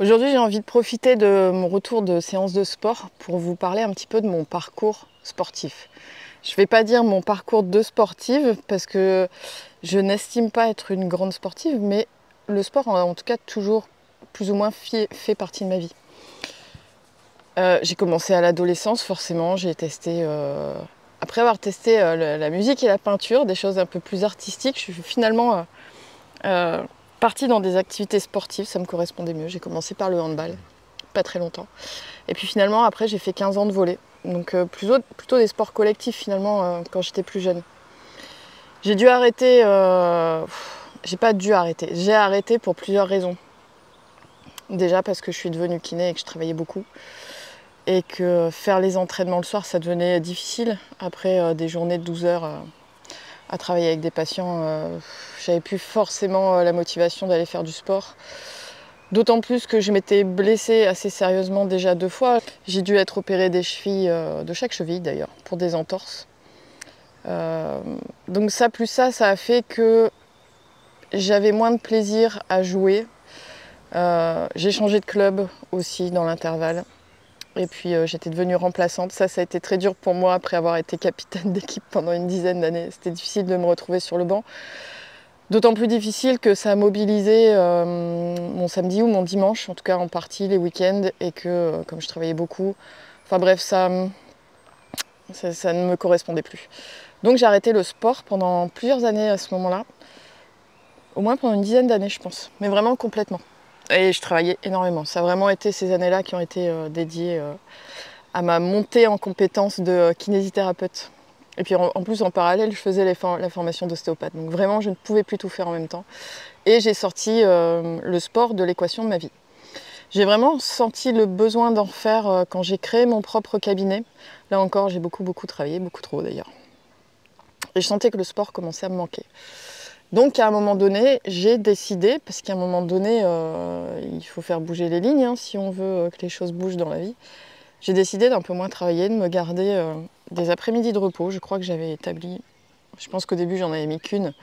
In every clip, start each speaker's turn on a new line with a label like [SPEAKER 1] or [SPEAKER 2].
[SPEAKER 1] Aujourd'hui, j'ai envie de profiter de mon retour de séance de sport pour vous parler un petit peu de mon parcours sportif. Je ne vais pas dire mon parcours de sportive parce que je n'estime pas être une grande sportive, mais le sport a en tout cas toujours plus ou moins fait partie de ma vie. J'ai commencé à l'adolescence, forcément, j'ai testé... Après avoir testé la musique et la peinture, des choses un peu plus artistiques, je suis finalement partie dans des activités sportives, ça me correspondait mieux. J'ai commencé par le handball, pas très longtemps. Et puis finalement, après, j'ai fait 15 ans de volley. Donc plutôt des sports collectifs finalement quand j'étais plus jeune. J'ai dû arrêter, j'ai pas dû arrêter, j'ai arrêté pour plusieurs raisons. Déjà parce que je suis devenue kiné et que je travaillais beaucoup. Et que faire les entraînements le soir, ça devenait difficile. Après des journées de 12 heures à travailler avec des patients, j'avais plus forcément la motivation d'aller faire du sport. D'autant plus que je m'étais blessée assez sérieusement déjà 2 fois. J'ai dû être opérée des chevilles, de chaque cheville d'ailleurs, pour des entorses. Donc ça plus ça a fait que j'avais moins de plaisir à jouer. J'ai changé de club aussi dans l'intervalle. Et puis j'étais devenue remplaçante. Ça a été très dur pour moi après avoir été capitaine d'équipe pendant une dizaine d'années. C'était difficile de me retrouver sur le banc. D'autant plus difficile que ça a mobilisé mon samedi ou mon dimanche, en tout cas en partie les week-ends, et que comme je travaillais beaucoup, enfin bref, ça ne me correspondait plus. Donc j'ai arrêté le sport pendant plusieurs années à ce moment-là, au moins pendant une dizaine d'années je pense, mais vraiment complètement. Et je travaillais énormément. Ça a vraiment été ces années-là qui ont été dédiées à ma montée en compétences de kinésithérapeute. Et puis en plus, en parallèle, je faisais la formation d'ostéopathe. Donc vraiment, je ne pouvais plus tout faire en même temps. Et j'ai sorti le sport de l'équation de ma vie. J'ai vraiment senti le besoin d'en faire quand j'ai créé mon propre cabinet. Là encore, j'ai beaucoup travaillé, beaucoup trop d'ailleurs. Et je sentais que le sport commençait à me manquer. Donc à un moment donné, j'ai décidé, parce qu'à un moment donné, il faut faire bouger les lignes hein, si on veut que les choses bougent dans la vie. J'ai décidé d'un peu moins travailler, de me garder des après-midi de repos. Je crois que j'avais établi, je pense qu'au début j'en avais mis qu'une,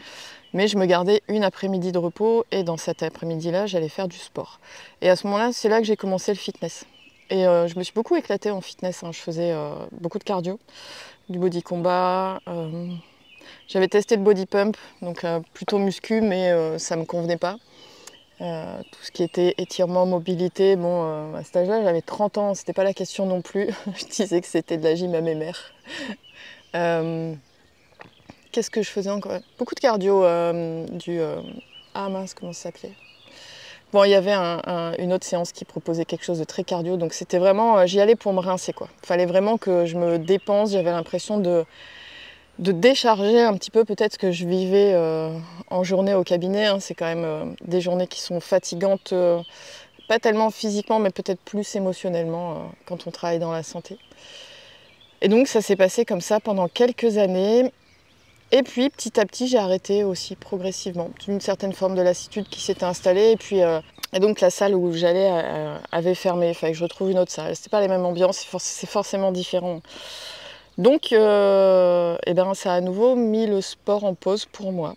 [SPEAKER 1] mais je me gardais une après-midi de repos et dans cet après-midi-là, j'allais faire du sport. Et à ce moment-là, c'est là que j'ai commencé le fitness. Et je me suis beaucoup éclatée en fitness. Hein. Je faisais beaucoup de cardio, du body combat. J'avais testé le body pump, donc plutôt muscu, mais ça ne me convenait pas. Tout ce qui était étirement, mobilité, bon, à cet âge-là, j'avais 30 ans, c'était pas la question non plus. Je disais que c'était de la gym à mes mères. Qu'est-ce que je faisais encore? Beaucoup de cardio, ah mince, comment ça s'appelait? Bon, il y avait une autre séance qui proposait quelque chose de très cardio, donc c'était vraiment, j'y allais pour me rincer, quoi. Il fallait vraiment que je me dépense, j'avais l'impression de décharger un petit peu peut-être ce que je vivais en journée au cabinet. Hein. C'est quand même des journées qui sont fatigantes, pas tellement physiquement, mais peut-être plus émotionnellement quand on travaille dans la santé. Et donc ça s'est passé comme ça pendant quelques années. Et puis petit à petit, j'ai arrêté aussi progressivement. Une certaine forme de lassitude qui s'était installée. Et donc la salle où j'allais avait fermé. Il fallait que je retrouve une autre salle. C'était pas les mêmes ambiances, c'est forcément différent. Donc, ça a à nouveau mis le sport en pause pour moi.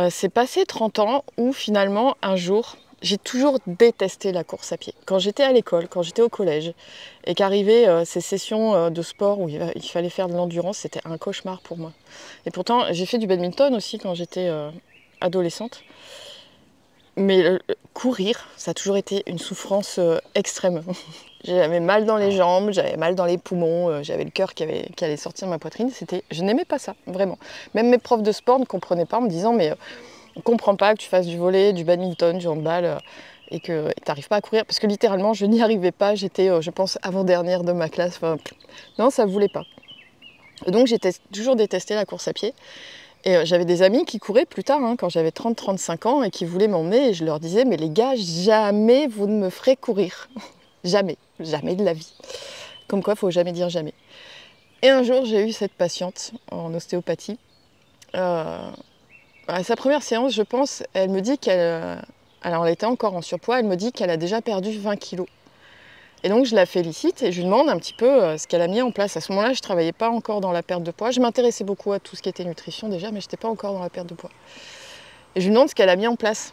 [SPEAKER 1] C'est passé 30 ans où finalement, un jour, j'ai toujours détesté la course à pied. Quand j'étais à l'école, quand j'étais au collège, et qu'arrivaient ces sessions de sport où il fallait faire de l'endurance, c'était un cauchemar pour moi. Et pourtant, j'ai fait du badminton aussi quand j'étais adolescente. Mais courir, ça a toujours été une souffrance extrême. J'avais mal dans les jambes, j'avais mal dans les poumons, j'avais le cœur qui allait sortir de ma poitrine. Je n'aimais pas ça, vraiment. Même mes profs de sport ne comprenaient pas en me disant mais on ne comprend pas que tu fasses du volley, du badminton, du handball et que tu n'arrives pas à courir. Parce que littéralement, je n'y arrivais pas. J'étais, je pense, avant-dernière de ma classe. Enfin, non, ça ne voulait pas. Et donc j'ai toujours détesté la course à pied. Et j'avais des amis qui couraient plus tard, hein, quand j'avais 30-35 ans, et qui voulaient m'emmener. Et je leur disais, mais les gars, jamais vous ne me ferez courir. Jamais, jamais de la vie. Comme quoi, il ne faut jamais dire jamais. Et un jour, j'ai eu cette patiente en ostéopathie. À sa première séance, je pense, elle me dit alors elle était encore en surpoids, elle me dit qu'elle a déjà perdu 20 kilos. Et donc je la félicite et je lui demande un petit peu ce qu'elle a mis en place. À ce moment-là, je ne travaillais pas encore dans la perte de poids. Je m'intéressais beaucoup à tout ce qui était nutrition déjà, mais je n'étais pas encore dans la perte de poids. Et je lui demande ce qu'elle a mis en place.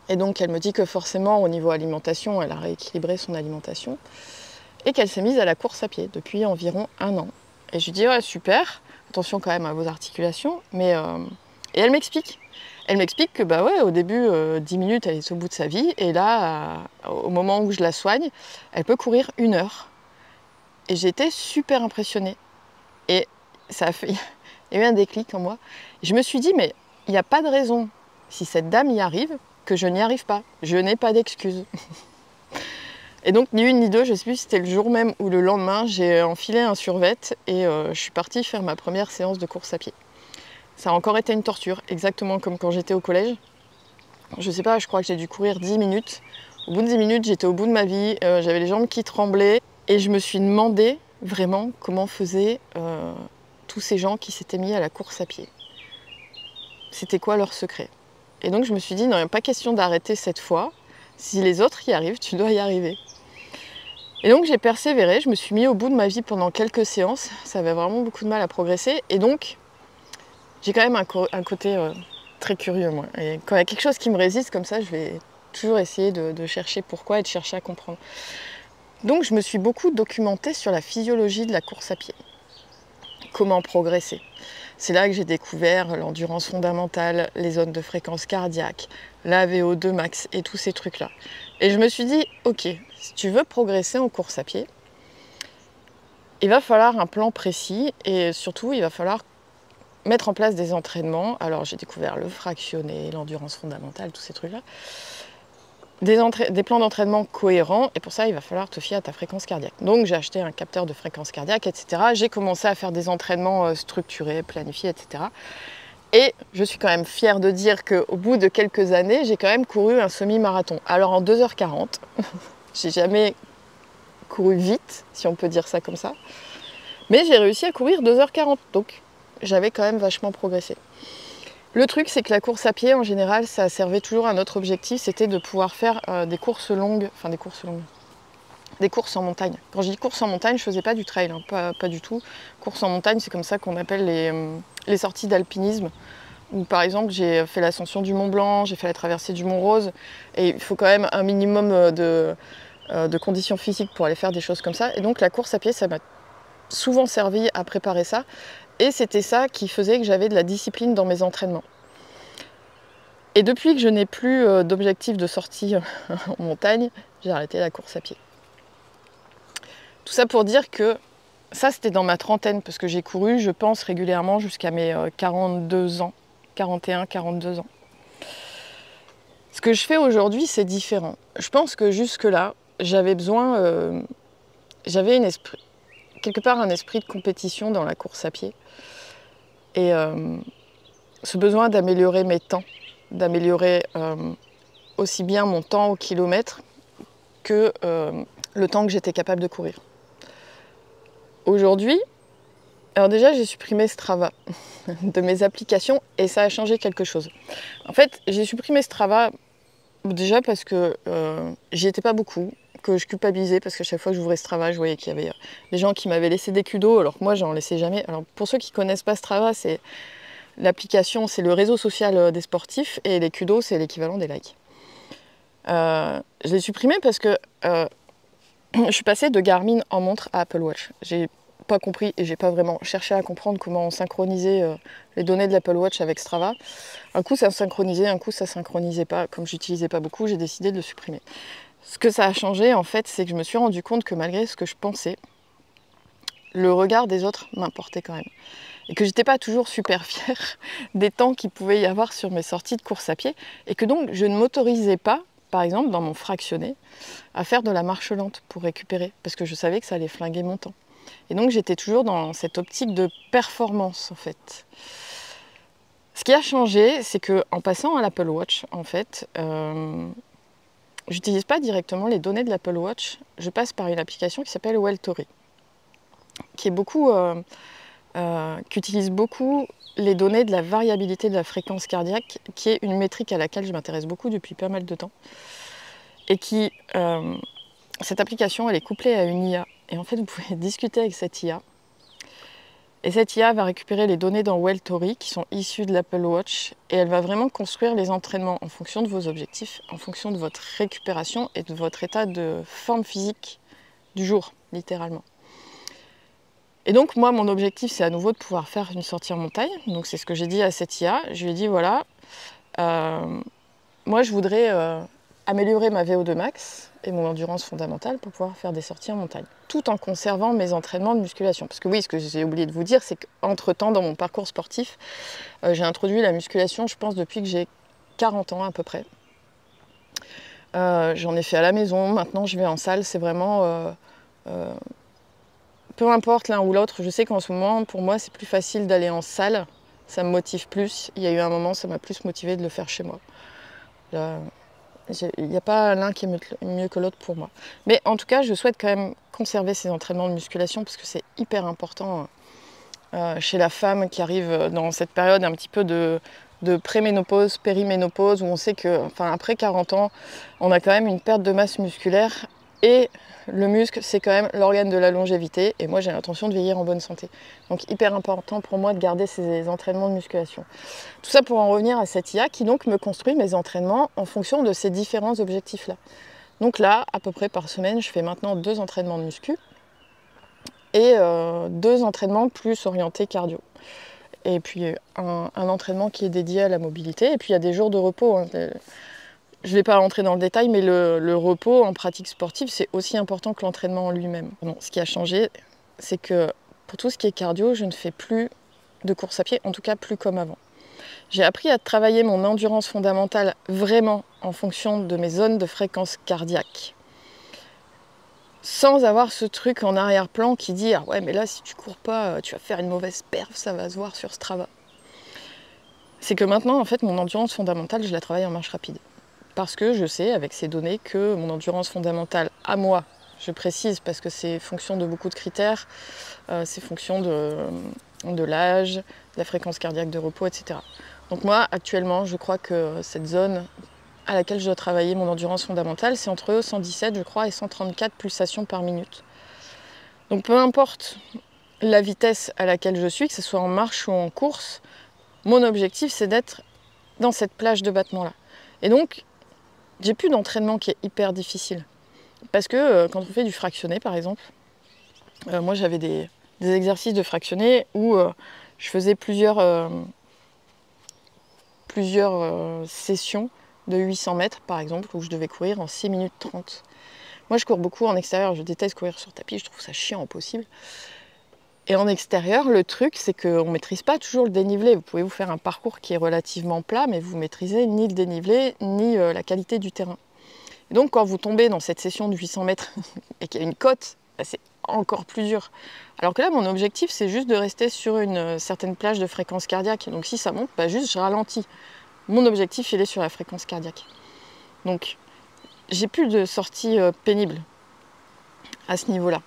[SPEAKER 1] Et donc elle me dit que forcément au niveau alimentation, elle a rééquilibré son alimentation et qu'elle s'est mise à la course à pied depuis environ 1 an. Et je lui dis ouais super, attention quand même à vos articulations, mais et elle m'explique. Elle m'explique que bah ouais, au début 10 minutes elle est au bout de sa vie et là au moment où je la soigne, elle peut courir 1 heure. Et j'ai été super impressionnée. Et ça a fait, il y a eu un déclic en moi. Et je me suis dit mais il n'y a pas de raison, si cette dame y arrive, que je n'y arrive pas. Je n'ai pas d'excuses. Et donc, ni une ni deux, je ne sais plus si c'était le jour même ou le lendemain, j'ai enfilé un survêt et je suis partie faire ma première séance de course à pied. Ça a encore été une torture, exactement comme quand j'étais au collège. Je sais pas, je crois que j'ai dû courir 10 minutes. Au bout de 10 minutes, j'étais au bout de ma vie, j'avais les jambes qui tremblaient et je me suis demandé vraiment comment faisaient tous ces gens qui s'étaient mis à la course à pied. C'était quoi leur secret? Et donc je me suis dit, non, il n'y a pas question d'arrêter cette fois. Si les autres y arrivent, tu dois y arriver. Et donc j'ai persévéré, je me suis mis au bout de ma vie pendant quelques séances. Ça avait vraiment beaucoup de mal à progresser. Et donc, j'ai quand même un côté très curieux, moi. Et quand il y a quelque chose qui me résiste comme ça, je vais toujours essayer de chercher pourquoi et de chercher à comprendre. Donc je me suis beaucoup documentée sur la physiologie de la course à pied. Comment progresser. C'est là que j'ai découvert l'endurance fondamentale, les zones de fréquence cardiaque, la VO2 max et tous ces trucs-là. Et je me suis dit, ok, si tu veux progresser en course à pied, il va falloir un plan précis et surtout, il va falloir mettre en place des entraînements. Alors j'ai découvert le fractionné, l'endurance fondamentale, tous ces trucs-là. Des plans d'entraînement cohérents et pour ça il va falloir te fier à ta fréquence cardiaque. Donc j'ai acheté un capteur de fréquence cardiaque, etc. J'ai commencé à faire des entraînements structurés, planifiés, etc. Et je suis quand même fière de dire qu'au bout de quelques années, j'ai quand même couru un semi-marathon. Alors en 2h40, j'ai jamais couru vite, si on peut dire ça comme ça, mais j'ai réussi à courir 2h40, donc j'avais quand même vachement progressé. Le truc, c'est que la course à pied, en général, ça servait toujours à notre objectif, c'était de pouvoir faire des courses longues, des courses en montagne. Quand je dis course en montagne, je faisais pas du trail, hein, pas du tout. Course en montagne, c'est comme ça qu'on appelle les sorties d'alpinisme. Où, par exemple, j'ai fait l'ascension du Mont Blanc, j'ai fait la traversée du Mont Rose, et il faut quand même un minimum de conditions physiques pour aller faire des choses comme ça. Et donc la course à pied, ça m'a souvent servi à préparer ça. Et c'était ça qui faisait que j'avais de la discipline dans mes entraînements. Et depuis que je n'ai plus d'objectif de sortie en montagne, j'ai arrêté la course à pied. Tout ça pour dire que ça, c'était dans ma trentaine, parce que j'ai couru, je pense, régulièrement jusqu'à mes 42 ans, 41, 42 ans. Ce que je fais aujourd'hui, c'est différent. Je pense que jusque-là, j'avais besoin, j'avais quelque part un esprit de compétition dans la course à pied. Et ce besoin d'améliorer mes temps, d'améliorer aussi bien mon temps au kilomètre que le temps que j'étais capable de courir. Aujourd'hui, alors déjà j'ai supprimé Strava de mes applications et ça a changé quelque chose. En fait, j'ai supprimé Strava déjà parce que j'y étais pas beaucoup, que je culpabilisais parce qu'à chaque fois que j'ouvrais Strava, je voyais qu'il y avait des gens qui m'avaient laissé des kudos alors que moi j'en laissais jamais. Alors pour ceux qui connaissent pas Strava, c'est l'application, c'est le réseau social des sportifs et les kudos, c'est l'équivalent des likes. Je l'ai supprimé parce que je suis passée de Garmin en montre à Apple Watch. J'ai pas compris et j'ai pas vraiment cherché à comprendre comment synchroniser les données de l'Apple Watch avec Strava. Un coup ça synchronisait, un coup ça synchronisait pas. Comme j'utilisais pas beaucoup, j'ai décidé de le supprimer. Ce que ça a changé en fait, c'est que je me suis rendu compte que malgré ce que je pensais, le regard des autres m'importait quand même. Et que j'étais pas toujours super fière des temps qu'il pouvait y avoir sur mes sorties de course à pied. Et que donc je ne m'autorisais pas, par exemple dans mon fractionné, à faire de la marche lente pour récupérer. Parce que je savais que ça allait flinguer mon temps. Et donc j'étais toujours dans cette optique de performance en fait. Ce qui a changé, c'est qu'en passant à l'Apple Watch, en fait, j'utilise pas directement les données de l'Apple Watch, je passe par une application qui s'appelle Welltory, qui utilise beaucoup les données de la variabilité de la fréquence cardiaque, qui est une métrique à laquelle je m'intéresse beaucoup depuis pas mal de temps. Et cette application, elle est couplée à une IA. Et en fait, vous pouvez discuter avec cette IA. Et cette IA va récupérer les données dans Welltory qui sont issues de l'Apple Watch et elle va vraiment construire les entraînements en fonction de vos objectifs, en fonction de votre récupération et de votre état de forme physique du jour, littéralement. Et donc moi, mon objectif, c'est à nouveau de pouvoir faire une sortie en montagne. Donc c'est ce que j'ai dit à cette IA. Je lui ai dit, voilà, moi je voudrais améliorer ma VO2 max et mon endurance fondamentale pour pouvoir faire des sorties en montagne, tout en conservant mes entraînements de musculation. Parce que oui, ce que j'ai oublié de vous dire, c'est qu'entre-temps, dans mon parcours sportif, j'ai introduit la musculation, je pense, depuis que j'ai 40 ans à peu près. J'en ai fait à la maison, maintenant je vais en salle, c'est vraiment... peu importe l'un ou l'autre, je sais qu'en ce moment, pour moi, c'est plus facile d'aller en salle, ça me motive plus. Il y a eu un moment, ça m'a plus motivé de le faire chez moi. Il n'y a pas l'un qui est mieux que l'autre pour moi. Mais en tout cas, je souhaite quand même conserver ces entraînements de musculation parce que c'est hyper important chez la femme qui arrive dans cette période un petit peu de préménopause, périménopause, où on sait que, enfin, après 40 ans, on a quand même une perte de masse musculaire et le muscle, c'est quand même l'organe de la longévité. Et moi, j'ai l'intention de vieillir en bonne santé. Donc, hyper important pour moi de garder ces entraînements de musculation. Tout ça pour en revenir à cette IA qui donc me construit mes entraînements en fonction de ces différents objectifs-là. Donc là, à peu près par semaine, je fais maintenant 2 entraînements de muscu et 2 entraînements plus orientés cardio. Et puis un entraînement qui est dédié à la mobilité. Et puis il y a des jours de repos. Hein. Je ne vais pas rentrer dans le détail, mais le repos en pratique sportive, c'est aussi important que l'entraînement en lui-même. Bon, ce qui a changé, c'est que pour tout ce qui est cardio, je ne fais plus de course à pied, en tout cas plus comme avant. J'ai appris à travailler mon endurance fondamentale vraiment en fonction de mes zones de fréquence cardiaque. Sans avoir ce truc en arrière-plan qui dit « Ah ouais, mais là, si tu cours pas, tu vas faire une mauvaise perf, ça va se voir sur Strava. » C'est que maintenant, en fait, mon endurance fondamentale, je la travaille en marche rapide. Parce que je sais, avec ces données, que mon endurance fondamentale à moi, je précise parce que c'est fonction de beaucoup de critères, c'est fonction de l'âge, de la fréquence cardiaque de repos, etc. Donc moi, actuellement, je crois que cette zone à laquelle je dois travailler mon endurance fondamentale, c'est entre 117, je crois, et 134 pulsations par minute. Donc peu importe la vitesse à laquelle je suis, que ce soit en marche ou en course, mon objectif, c'est d'être dans cette plage de battement-là. Et donc, j'ai plus d'entraînement qui est hyper difficile. Parce que quand on fait du fractionné, par exemple, moi j'avais des exercices de fractionné où je faisais plusieurs sessions de 800 mètres, par exemple, où je devais courir en 6 minutes 30. Moi, je cours beaucoup en extérieur. Je déteste courir sur tapis. Je trouve ça chiant au possible. Et en extérieur, le truc, c'est qu'on ne maîtrise pas toujours le dénivelé. Vous pouvez vous faire un parcours qui est relativement plat, mais vous ne maîtrisez ni le dénivelé, ni la qualité du terrain. Et donc, quand vous tombez dans cette session de 800 mètres et qu'il y a une côte, bah, c'est encore plus dur. Alors que là, mon objectif, c'est juste de rester sur une certaine plage de fréquence cardiaque. Donc, si ça monte, bah, juste je ralentis. Mon objectif, il est sur la fréquence cardiaque. Donc, j'ai plus de sorties pénibles à ce niveau-là.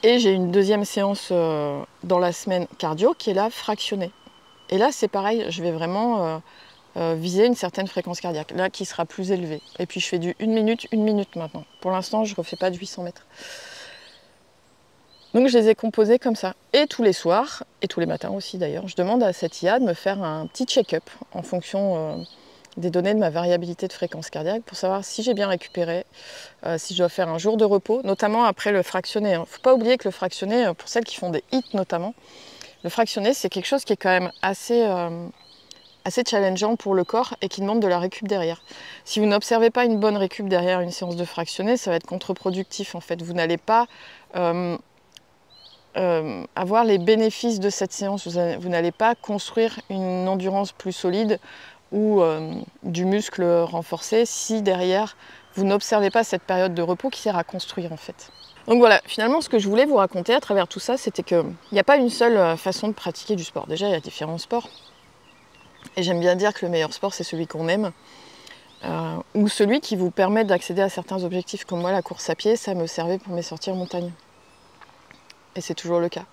[SPEAKER 1] Et j'ai une deuxième séance dans la semaine cardio qui est là fractionnée. Et là, c'est pareil, je vais vraiment viser une certaine fréquence cardiaque, là qui sera plus élevée. Et puis je fais du 1 minute maintenant. Pour l'instant, je ne refais pas de 800 mètres. Donc je les ai composés comme ça. Et tous les soirs, et tous les matins aussi d'ailleurs, je demande à cette IA de me faire un petit check-up en fonction des données de ma variabilité de fréquence cardiaque pour savoir si j'ai bien récupéré, si je dois faire un jour de repos, notamment après le fractionné. Il ne faut pas oublier que le fractionné, pour celles qui font des hits notamment, le fractionné c'est quelque chose qui est quand même assez challengeant pour le corps et qui demande de la récup derrière. Si vous n'observez pas une bonne récup derrière une séance de fractionné, ça va être contre-productif en fait. Vous n'allez pas avoir les bénéfices de cette séance, vous n'allez pas construire une endurance plus solide ou du muscle renforcé si derrière vous n'observez pas cette période de repos qui sert à construire en fait. Donc voilà, finalement ce que je voulais vous raconter à travers tout ça, c'était qu'il n'y a pas une seule façon de pratiquer du sport. Déjà il y a différents sports et j'aime bien dire que le meilleur sport c'est celui qu'on aime ou celui qui vous permet d'accéder à certains objectifs. Comme moi la course à pied, ça me servait pour mes sorties en montagne et c'est toujours le cas.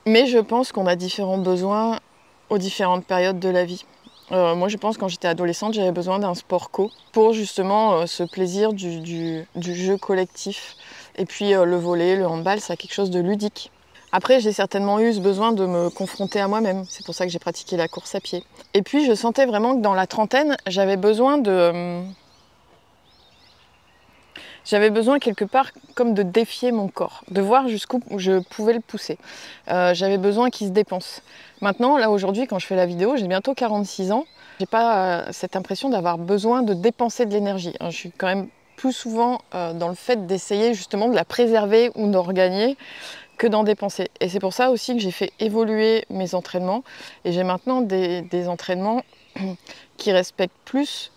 [SPEAKER 1] Mais je pense qu'on a différents besoins aux différentes périodes de la vie. Moi je pense que quand j'étais adolescente, j'avais besoin d'un sport co pour justement ce plaisir du jeu collectif. Et puis le volley, le handball, c'est quelque chose de ludique. Après, j'ai certainement eu ce besoin de me confronter à moi-même. C'est pour ça que j'ai pratiqué la course à pied. Et puis, je sentais vraiment que dans la trentaine, j'avais besoin quelque part comme de défier mon corps, de voir jusqu'où je pouvais le pousser. J'avais besoin qu'il se dépense. Maintenant, là aujourd'hui, quand je fais la vidéo, j'ai bientôt 46 ans. J'ai pas cette impression d'avoir besoin de dépenser de l'énergie. Je suis quand même plus souvent dans le fait d'essayer justement de la préserver ou d'en regagner que d'en dépenser. Et c'est pour ça aussi que j'ai fait évoluer mes entraînements. Et j'ai maintenant des entraînements qui respectent plus,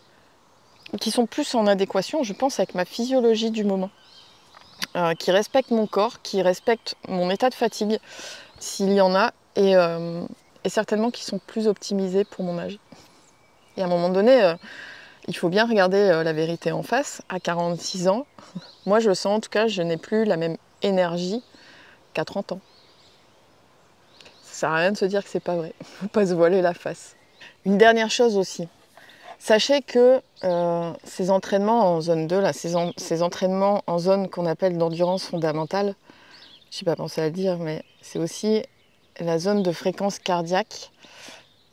[SPEAKER 1] qui sont plus en adéquation, je pense, avec ma physiologie du moment. Qui respectent mon corps, qui respectent mon état de fatigue, s'il y en a, et certainement qui sont plus optimisés pour mon âge. Et à un moment donné, il faut bien regarder la vérité en face. À 46 ans, moi je le sens en tout cas, je n'ai plus la même énergie qu'à 30 ans. Ça sert à rien de se dire que c'est pas vrai. Faut pas se voiler la face. Une dernière chose aussi. Sachez que ces entraînements en zone 2, là, ces entraînements en zone qu'on appelle d'endurance fondamentale, je n'ai pas pensé à le dire, mais c'est aussi la zone de fréquence cardiaque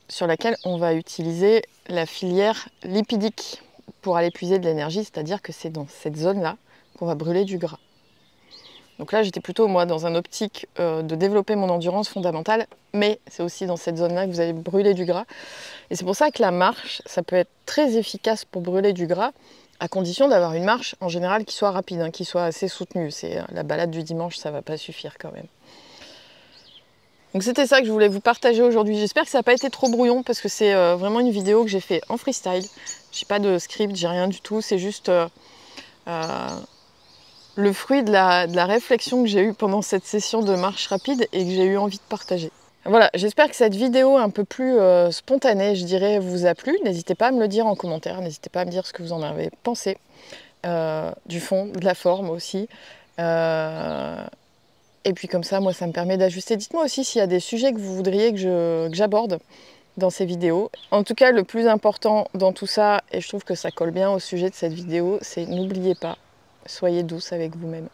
[SPEAKER 1] sur laquelle on va utiliser la filière lipidique pour aller puiser de l'énergie, c'est-à-dire que c'est dans cette zone-là qu'on va brûler du gras. Donc là, j'étais plutôt, moi, dans un optique de développer mon endurance fondamentale, mais c'est aussi dans cette zone-là que vous allez brûler du gras. Et c'est pour ça que la marche, ça peut être très efficace pour brûler du gras, à condition d'avoir une marche, en général, qui soit rapide, hein, qui soit assez soutenue. C'est la balade du dimanche, ça ne va pas suffire quand même. Donc c'était ça que je voulais vous partager aujourd'hui. J'espère que ça n'a pas été trop brouillon, parce que c'est vraiment une vidéo que j'ai fait en freestyle. J'ai pas de script, j'ai rien du tout, c'est juste... le fruit de la réflexion que j'ai eue pendant cette session de marche rapide et que j'ai eu envie de partager. Voilà, j'espère que cette vidéo un peu plus spontanée, je dirais, vous a plu. N'hésitez pas à me le dire en commentaire, n'hésitez pas à me dire ce que vous en avez pensé, du fond, de la forme aussi. Et puis comme ça, moi, ça me permet d'ajuster. Dites-moi aussi s'il y a des sujets que vous voudriez que j'aborde dans ces vidéos. En tout cas, le plus important dans tout ça, et je trouve que ça colle bien au sujet de cette vidéo, c'est n'oubliez pas, soyez douce avec vous-même.